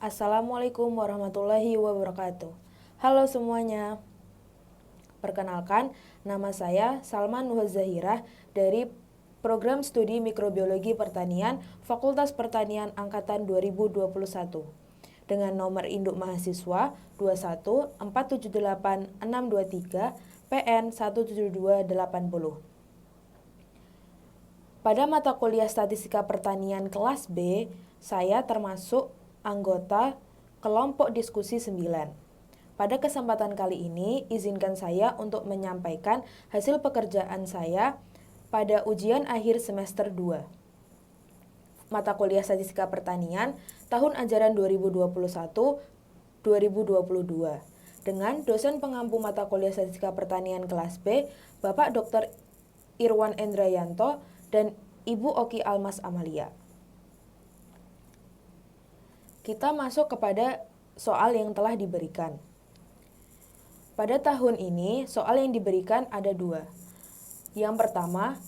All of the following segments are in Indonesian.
Assalamualaikum warahmatullahi wabarakatuh. Halo semuanya. Perkenalkan, nama saya Salma Nuhazahirah dari Program Studi Mikrobiologi Pertanian Fakultas Pertanian Angkatan 2021 dengan nomor induk mahasiswa 21478623623 PN 17280. Pada mata kuliah Statistika Pertanian kelas B, saya termasuk anggota kelompok diskusi 9. Pada kesempatan kali ini, izinkan saya untuk menyampaikan hasil pekerjaan saya pada ujian akhir semester 2. Mata kuliah Statistika Pertanian tahun ajaran 2021-2022 dengan dosen pengampu mata kuliah Statistika Pertanian kelas B, Bapak Dr. Irwan Endrayanto dan Ibu Oki Almas Amalia. Kita masuk kepada soal yang telah diberikan. Pada tahun ini, soal yang diberikan ada 2. Yang pertama,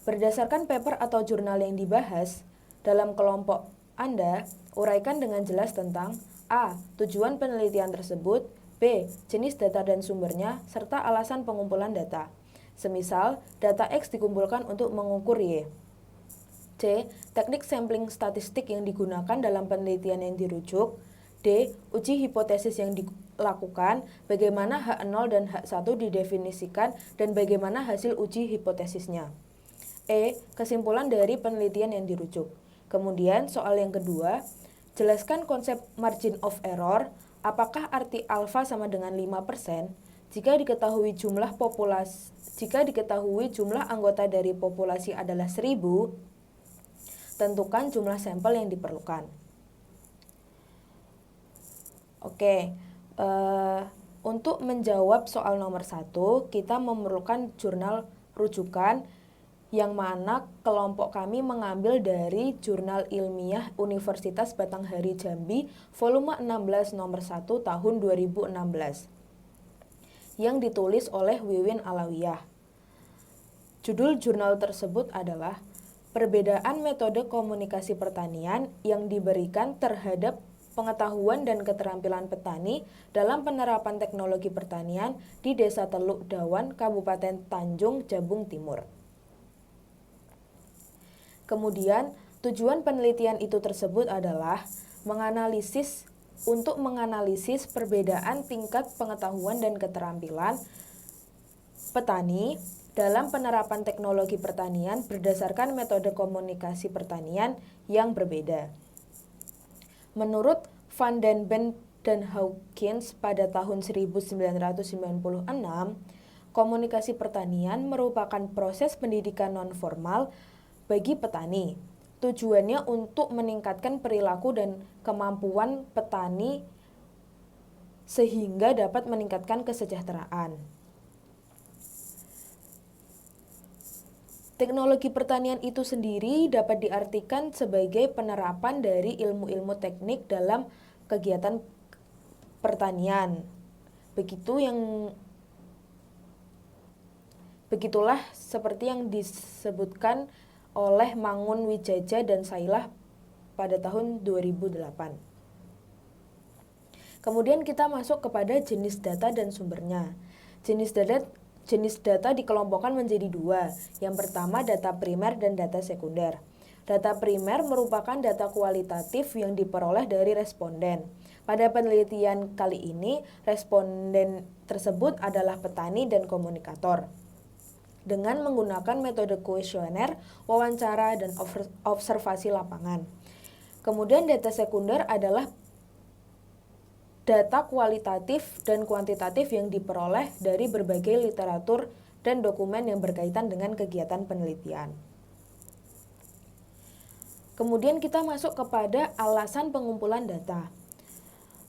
berdasarkan paper atau jurnal yang dibahas, dalam kelompok Anda, uraikan dengan jelas tentang A. Tujuan penelitian tersebut, B. Jenis data dan sumbernya, serta alasan pengumpulan data. Semisal, data X dikumpulkan untuk mengukur Y. C. Teknik sampling statistik yang digunakan dalam penelitian yang dirujuk. D. Uji hipotesis yang dilakukan, bagaimana H0 dan H1 didefinisikan, dan bagaimana hasil uji hipotesisnya. E. Kesimpulan dari penelitian yang dirujuk. Kemudian soal yang kedua, jelaskan konsep margin of error, apakah arti alfa sama dengan 5%, jika diketahui jumlah anggota dari populasi adalah 1000, tentukan jumlah sampel yang diperlukan. Oke, untuk menjawab soal nomor 1, kita memerlukan jurnal rujukan yang mana kelompok kami mengambil dari Jurnal Ilmiah Universitas Batanghari Jambi volume 16 nomor 1 tahun 2016 yang ditulis oleh Wiwin Alawiyah. Judul jurnal tersebut adalah Perbedaan Metode Komunikasi Pertanian yang diberikan terhadap pengetahuan dan keterampilan petani dalam penerapan teknologi pertanian di Desa Teluk Dawan, Kabupaten Tanjung Jabung Timur. Kemudian, tujuan penelitian itu tersebut adalah menganalisis perbedaan tingkat pengetahuan dan keterampilan petani dalam penerapan teknologi pertanian berdasarkan metode komunikasi pertanian yang berbeda. Menurut Van den Bent dan Hawkins pada tahun 1996, komunikasi pertanian merupakan proses pendidikan non-formal bagi petani. Tujuannya untuk meningkatkan perilaku dan kemampuan petani sehingga dapat meningkatkan kesejahteraan. Teknologi pertanian itu sendiri dapat diartikan sebagai penerapan dari ilmu-ilmu teknik dalam kegiatan pertanian. Begitulah seperti yang disebutkan oleh Mangun Wijaja dan Sailah pada tahun 2008. Kemudian kita masuk kepada jenis data dan sumbernya. Jenis data dikelompokkan menjadi 2. Yang pertama data primer dan data sekunder. Data primer merupakan data kualitatif yang diperoleh dari responden. Pada penelitian kali ini, responden tersebut adalah petani dan komunikator dengan menggunakan metode kuesioner, wawancara, dan observasi lapangan. Kemudian data sekunder adalah data kualitatif dan kuantitatif yang diperoleh dari berbagai literatur dan dokumen yang berkaitan dengan kegiatan penelitian. Kemudian kita masuk kepada alasan pengumpulan data.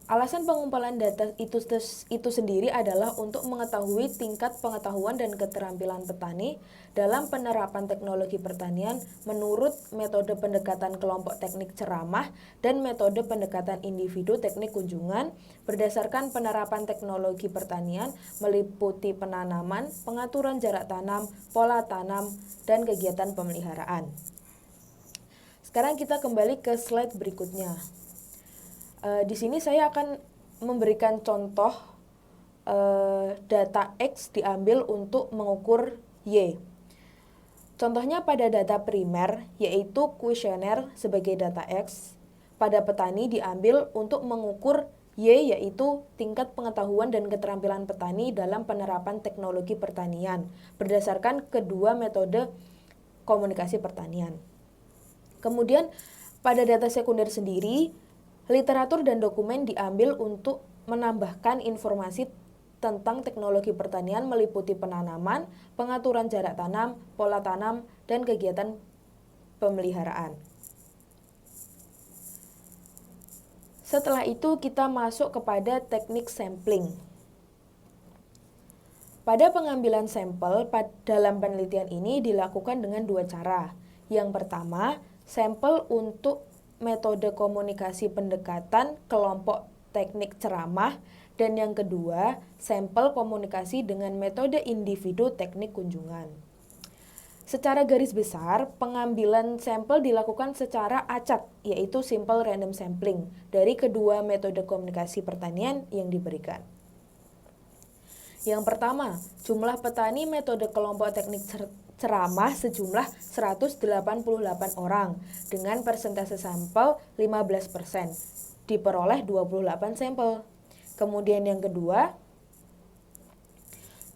Alasan pengumpulan data itu sendiri adalah untuk mengetahui tingkat pengetahuan dan keterampilan petani dalam penerapan teknologi pertanian menurut metode pendekatan kelompok teknik ceramah dan metode pendekatan individu teknik kunjungan berdasarkan penerapan teknologi pertanian meliputi penanaman, pengaturan jarak tanam, pola tanam, dan kegiatan pemeliharaan. Sekarang kita kembali ke slide berikutnya. Di sini saya akan memberikan contoh data X diambil untuk mengukur Y. Contohnya pada data primer, yaitu kuesioner sebagai data X, pada petani diambil untuk mengukur Y, yaitu tingkat pengetahuan dan keterampilan petani dalam penerapan teknologi pertanian, berdasarkan kedua metode komunikasi pertanian. Kemudian, pada data sekunder sendiri, literatur dan dokumen diambil untuk menambahkan informasi tentang teknologi pertanian meliputi penanaman, pengaturan jarak tanam, pola tanam, dan kegiatan pemeliharaan. Setelah itu kita masuk kepada teknik sampling. Pada pengambilan sampel dalam penelitian ini dilakukan dengan dua cara. Yang pertama, sampel untuk metode komunikasi pendekatan kelompok teknik ceramah, dan yang kedua, sampel komunikasi dengan metode individu teknik kunjungan. Secara garis besar, pengambilan sampel dilakukan secara acak, yaitu simple random sampling, dari kedua metode komunikasi pertanian yang diberikan. Yang pertama, jumlah petani metode kelompok teknik ceramah sejumlah 188 orang dengan persentase sampel 15%, diperoleh 28 sampel. Kemudian yang kedua,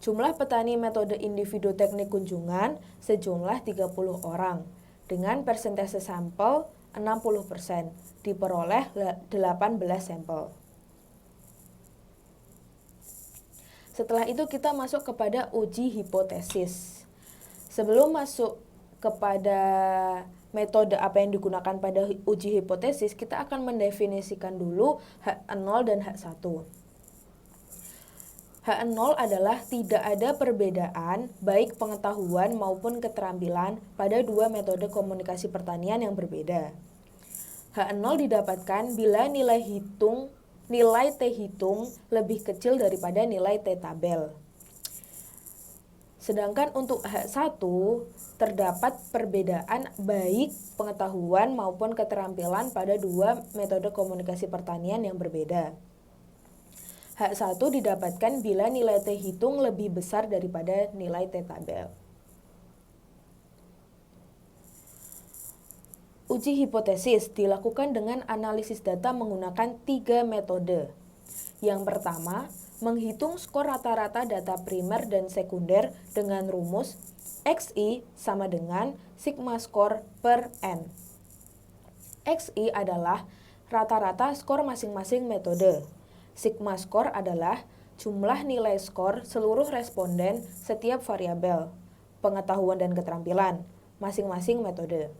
jumlah petani metode individu teknik kunjungan sejumlah 30 orang dengan persentase sampel 60%, diperoleh 18 sampel. Setelah itu kita masuk kepada uji hipotesis. Sebelum masuk kepada metode apa yang digunakan pada uji hipotesis, kita akan mendefinisikan dulu H0 dan H1. H0 adalah tidak ada perbedaan baik pengetahuan maupun keterampilan pada dua metode komunikasi pertanian yang berbeda. H0 didapatkan bila nilai T hitung lebih kecil daripada nilai T tabel. Sedangkan untuk H1 terdapat perbedaan baik pengetahuan maupun keterampilan pada dua metode komunikasi pertanian yang berbeda. H1 didapatkan bila nilai T hitung lebih besar daripada nilai T tabel. Uji hipotesis dilakukan dengan analisis data menggunakan 3 metode. Yang pertama, menghitung skor rata-rata data primer dan sekunder dengan rumus XI sama dengan sigma skor per N. XI adalah rata-rata skor masing-masing metode. Sigma skor adalah jumlah nilai skor seluruh responden setiap variabel, pengetahuan dan keterampilan, masing-masing metode.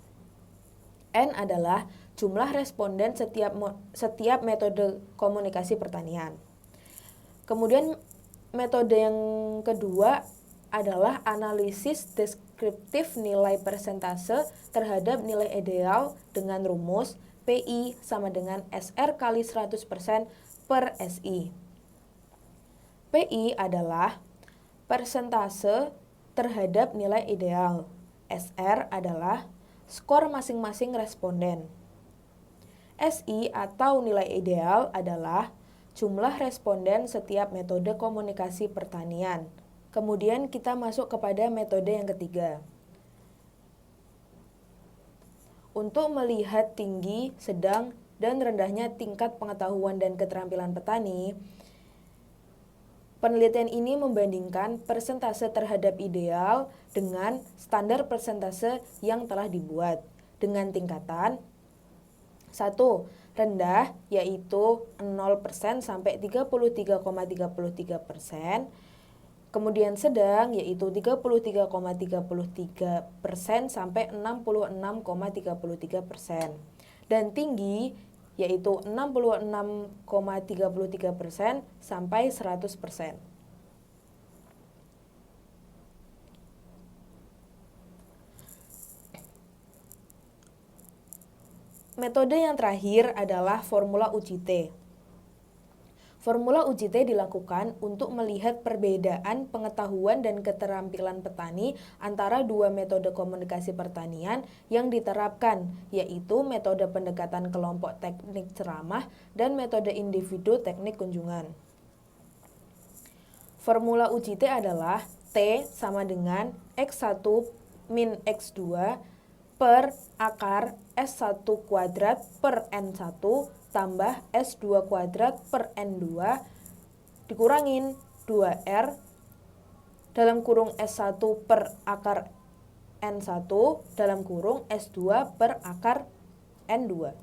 N adalah jumlah responden setiap metode komunikasi pertanian. Kemudian metode yang kedua adalah analisis deskriptif nilai persentase terhadap nilai ideal dengan rumus PI sama dengan SR kali 100% per SI. PI adalah persentase terhadap nilai ideal. SR adalah skor masing-masing responden. SI atau nilai ideal adalah jumlah responden setiap metode komunikasi pertanian. Kemudian kita masuk kepada metode yang ketiga. Untuk melihat tinggi, sedang, dan rendahnya tingkat pengetahuan dan keterampilan petani, penelitian ini membandingkan persentase terhadap ideal dengan standar persentase yang telah dibuat dengan tingkatan 1. Rendah yaitu 0% sampai 33,33%. Kemudian sedang yaitu 33,33% sampai 66,33%. Dan tinggi yaitu 66,33% sampai 100%. Metode yang terakhir adalah formula uji T. Formula UJT dilakukan untuk melihat perbedaan pengetahuan dan keterampilan petani antara dua metode komunikasi pertanian yang diterapkan, yaitu metode pendekatan kelompok teknik ceramah dan metode individu teknik kunjungan. Formula UJT adalah T sama dengan X1 min X2 per akar S1 kuadrat per N1 tambah S2 kuadrat per N2 dikurangin 2R dalam kurung S1 per akar N1 dalam kurung S2 per akar N2.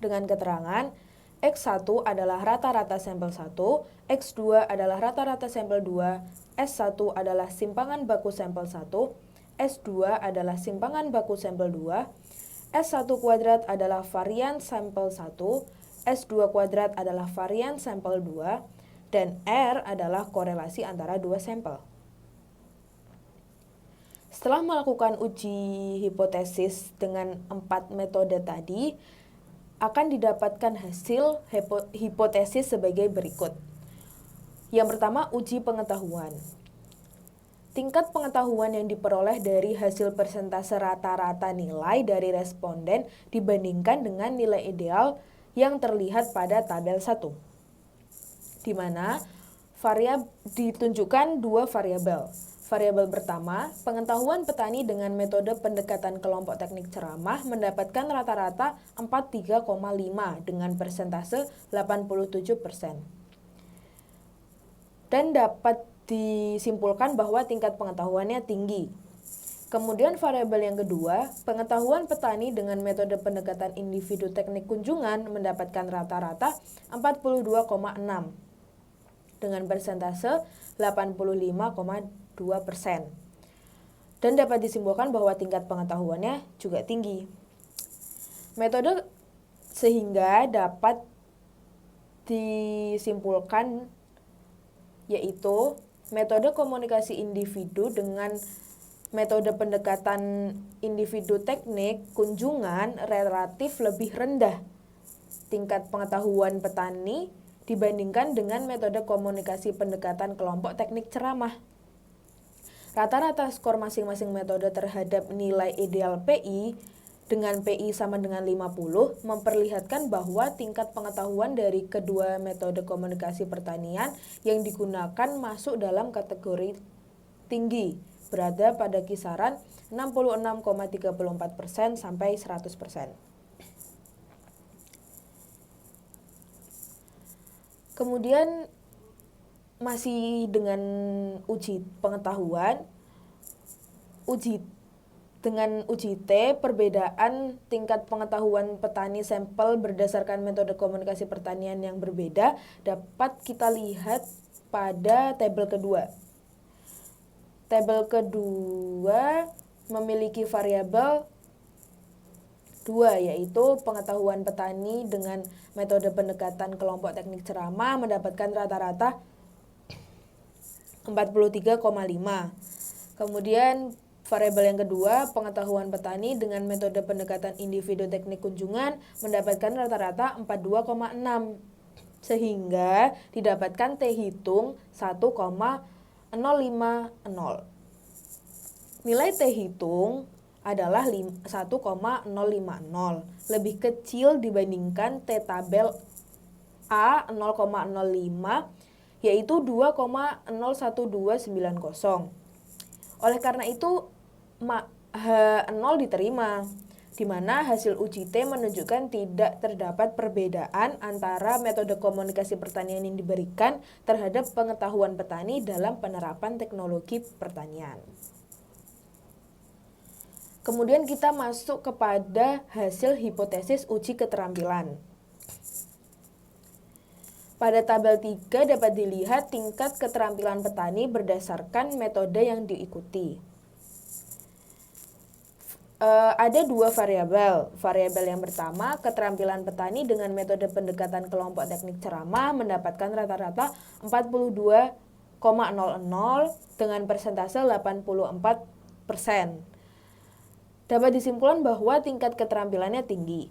Dengan keterangan X1 adalah rata-rata sampel 1, X2 adalah rata-rata sampel 2, S1 adalah simpangan baku sampel 1, S2 adalah simpangan baku sampel 2, S1 kuadrat adalah varian sampel 1, S2 kuadrat adalah varian sampel 2, dan R adalah korelasi antara dua sampel. Setelah melakukan uji hipotesis dengan 4 metode tadi, akan didapatkan hasil hipotesis sebagai berikut. Yang pertama, uji pengetahuan. Tingkat pengetahuan yang diperoleh dari hasil persentase rata-rata nilai dari responden dibandingkan dengan nilai ideal yang terlihat pada tabel 1. Di mana ditunjukkan dua variabel. Variabel pertama, pengetahuan petani dengan metode pendekatan kelompok teknik ceramah mendapatkan rata-rata 43,5 dengan persentase 87%. Dan dapat disimpulkan bahwa tingkat pengetahuannya tinggi. Kemudian variabel yang kedua, pengetahuan petani dengan metode pendekatan individu teknik kunjungan mendapatkan rata-rata 42,6 dengan persentase 85,2%. Dan dapat disimpulkan bahwa tingkat pengetahuannya juga tinggi. Metode sehingga dapat disimpulkan yaitu metode komunikasi individu dengan metode pendekatan individu teknik kunjungan relatif lebih rendah tingkat pengetahuan petani dibandingkan dengan metode komunikasi pendekatan kelompok teknik ceramah. Rata-rata skor masing-masing metode terhadap nilai ideal PI dengan PI sama dengan 50 memperlihatkan bahwa tingkat pengetahuan dari kedua metode komunikasi pertanian yang digunakan masuk dalam kategori tinggi, berada pada kisaran 66,34% sampai 100%. Kemudian masih dengan uji pengetahuan, dengan uji T, perbedaan tingkat pengetahuan petani sampel berdasarkan metode komunikasi pertanian yang berbeda dapat kita lihat pada tabel kedua. Tabel kedua memiliki variabel 2, yaitu pengetahuan petani dengan metode pendekatan kelompok teknik ceramah mendapatkan rata-rata 43,5. Kemudian variabel yang kedua, pengetahuan petani dengan metode pendekatan individu teknik kunjungan mendapatkan rata-rata 42,6. Sehingga didapatkan T hitung 1,050. Nilai T hitung adalah 1,050, lebih kecil dibandingkan T tabel A 0,05 yaitu 2,01290. Oleh karena itu H0 diterima, di mana hasil uji T menunjukkan tidak terdapat perbedaan antara metode komunikasi pertanian yang diberikan terhadap pengetahuan petani dalam penerapan teknologi pertanian. Kemudian kita masuk kepada hasil hipotesis uji keterampilan. Pada tabel 3 dapat dilihat tingkat keterampilan petani berdasarkan metode yang diikuti. Ada dua variabel. Variabel yang pertama, keterampilan petani dengan metode pendekatan kelompok teknik ceramah mendapatkan rata-rata 42,00 dengan persentase 84%. Dapat disimpulkan bahwa tingkat keterampilannya tinggi.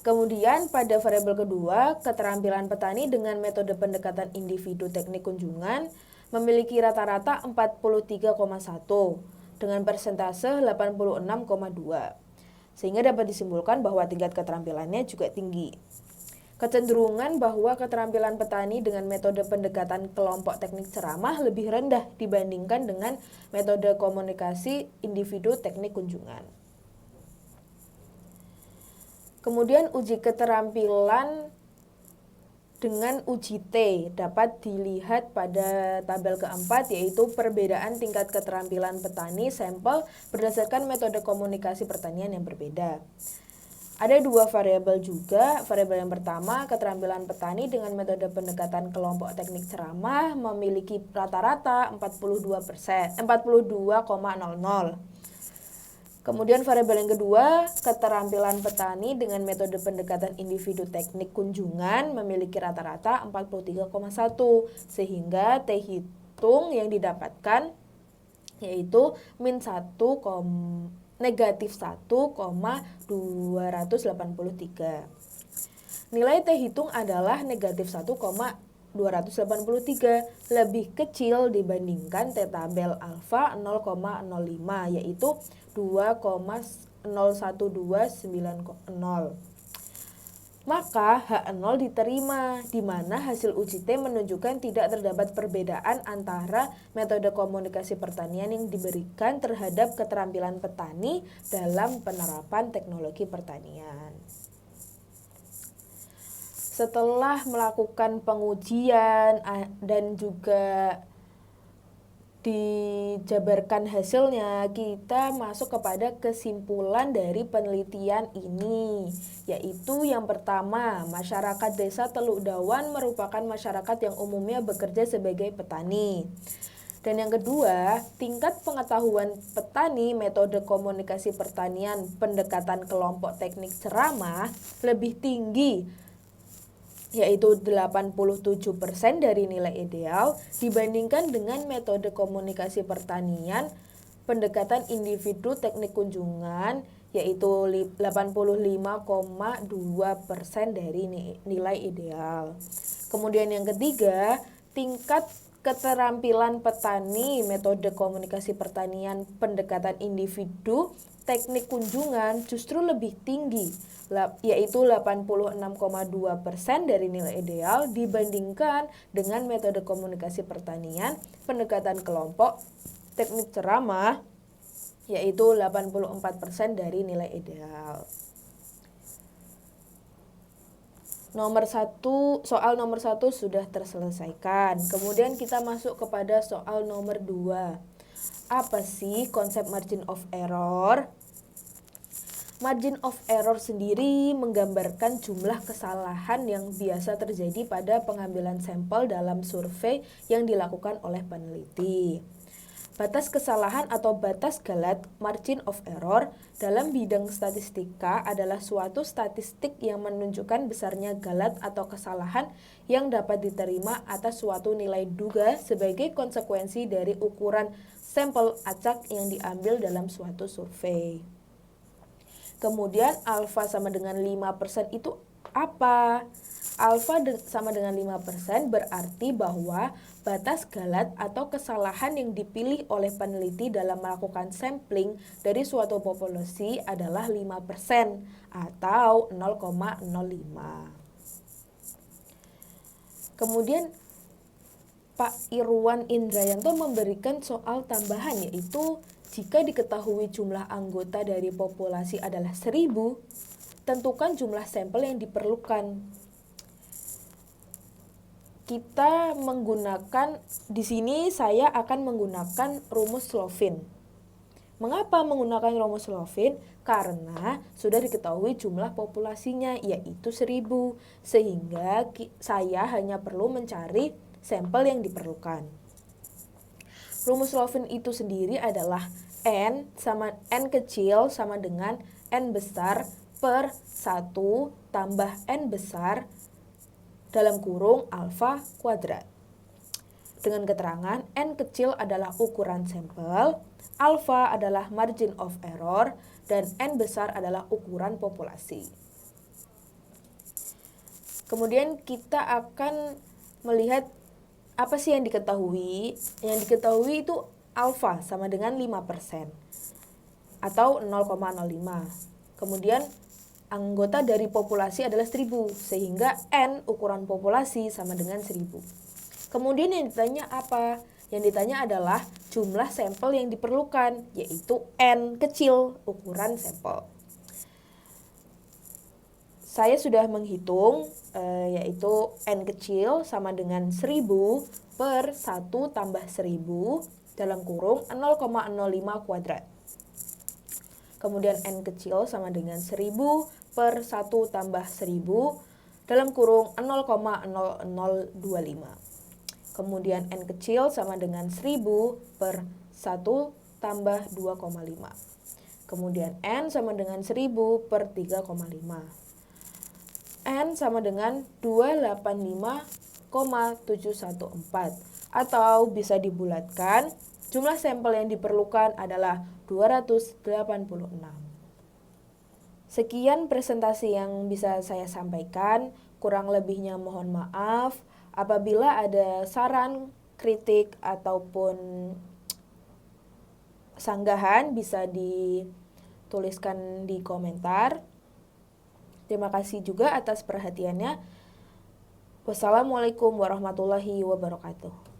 Kemudian pada variabel kedua, keterampilan petani dengan metode pendekatan individu teknik kunjungan memiliki rata-rata 43,1 dengan persentase 86,2. Sehingga dapat disimpulkan bahwa tingkat keterampilannya juga tinggi. Kecenderungan bahwa keterampilan petani dengan metode pendekatan kelompok teknik ceramah lebih rendah dibandingkan dengan metode komunikasi individu teknik kunjungan. Kemudian uji keterampilan dengan uji T dapat dilihat pada tabel keempat, yaitu perbedaan tingkat keterampilan petani sampel berdasarkan metode komunikasi pertanian yang berbeda. Ada dua variabel juga. Variabel yang pertama, keterampilan petani dengan metode pendekatan kelompok teknik ceramah memiliki rata-rata 42,00. Kemudian variabel yang kedua, keterampilan petani dengan metode pendekatan individu teknik kunjungan memiliki rata-rata 43,1, sehingga T hitung yang didapatkan yaitu negatif 1,283. Nilai T hitung adalah negatif 1,283, lebih kecil dibandingkan T tabel alfa 0,05, yaitu 2,012990. Maka H0 diterima, di mana hasil uji T menunjukkan tidak terdapat perbedaan antara metode komunikasi pertanian yang diberikan terhadap keterampilan petani dalam penerapan teknologi pertanian. Setelah melakukan pengujian dan juga dijabarkan hasilnya, kita masuk kepada kesimpulan dari penelitian ini, yaitu yang pertama, masyarakat desa Teluk Dawan merupakan masyarakat yang umumnya bekerja sebagai petani. Dan yang kedua, tingkat pengetahuan petani metode komunikasi pertanian pendekatan kelompok teknik ceramah lebih tinggi, yaitu 87% dari nilai ideal dibandingkan dengan metode komunikasi pertanian pendekatan individu teknik kunjungan, yaitu 85,2% dari nilai ideal. Kemudian yang ketiga, tingkat keterampilan petani metode komunikasi pertanian pendekatan individu teknik kunjungan justru lebih tinggi, yaitu 86,2% dari nilai ideal dibandingkan dengan metode komunikasi pertanian pendekatan kelompok teknik ceramah, yaitu 84% dari nilai ideal. Soal nomor 1 sudah terselesaikan. Kemudian kita masuk kepada soal nomor 2. Apa sih konsep margin of error? Margin of error sendiri menggambarkan jumlah kesalahan yang biasa terjadi pada pengambilan sampel dalam survei yang dilakukan oleh peneliti. Batas kesalahan atau batas galat margin of error dalam bidang statistika adalah suatu statistik yang menunjukkan besarnya galat atau kesalahan yang dapat diterima atas suatu nilai duga sebagai konsekuensi dari ukuran sampel acak yang diambil dalam suatu survei. Kemudian alfa sama dengan 5% itu apa? Alfa sama dengan 5% berarti bahwa batas galat atau kesalahan yang dipilih oleh peneliti dalam melakukan sampling dari suatu populasi adalah 5% atau 0,05. Kemudian Pak Irwan Indrayanto memberikan soal tambahan, yaitu jika diketahui jumlah anggota dari populasi adalah 1000, tentukan jumlah sampel yang diperlukan. Kita menggunakan, di sini saya akan menggunakan rumus Slovin. Mengapa menggunakan rumus Slovin? Karena sudah diketahui jumlah populasinya, yaitu 1000, sehingga saya hanya perlu mencari sampel yang diperlukan. Rumus Slovin itu sendiri adalah N kecil sama dengan N besar per 1 tambah N besar dalam kurung alfa kuadrat. Dengan keterangan N kecil adalah ukuran sampel, alfa adalah margin of error, dan N besar adalah ukuran populasi. Kemudian kita akan melihat apa sih yang diketahui. Yang diketahui itu alfa sama dengan 5% atau 0,05. Kemudian anggota dari populasi adalah 1000, sehingga N ukuran populasi sama dengan 1000. Kemudian yang ditanya apa? Yang ditanya adalah jumlah sampel yang diperlukan, yaitu N kecil, ukuran sampel. Saya sudah menghitung, yaitu N kecil sama dengan 1000 per 1 tambah 1000 dalam kurung 0,05 kuadrat. Kemudian N kecil sama dengan 1000 per 1 tambah 1000 dalam kurung 0,0025. Kemudian N kecil sama dengan 1000 per 1 tambah 2,5. Kemudian N sama dengan 1000 per 3,5. N sama dengan 285,714. Atau bisa dibulatkan, jumlah sampel yang diperlukan adalah 286. Sekian presentasi yang bisa saya sampaikan. Kurang lebihnya mohon maaf. Apabila ada saran, kritik, ataupun sanggahan bisa dituliskan di komentar. Terima kasih juga atas perhatiannya. Wassalamualaikum warahmatullahi wabarakatuh.